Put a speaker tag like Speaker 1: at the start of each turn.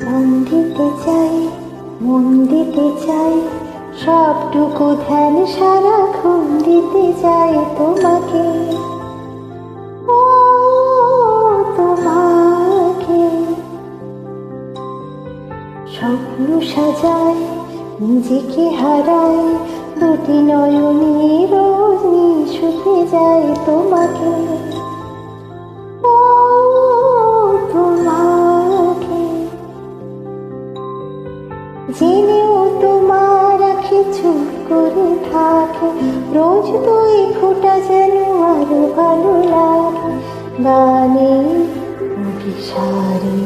Speaker 1: মন দিতে চাই, মন দিতে চাই, সবটুকু ধ্যান সারাক্ষণ দিতে চাই তোমাকে, ও তোমাকে। স্বপ্ন সাজাই, নিজেকে হারাই, দুটি নয়নে রোজ নিশুতে যাই তোমাকে, ও তোমাকে। জেনেও তোমার আঁখি চুপ করে থাকে, রোজ দুই ফোঁটা যেন আরো ভালো লাগে। গানে অভিসারে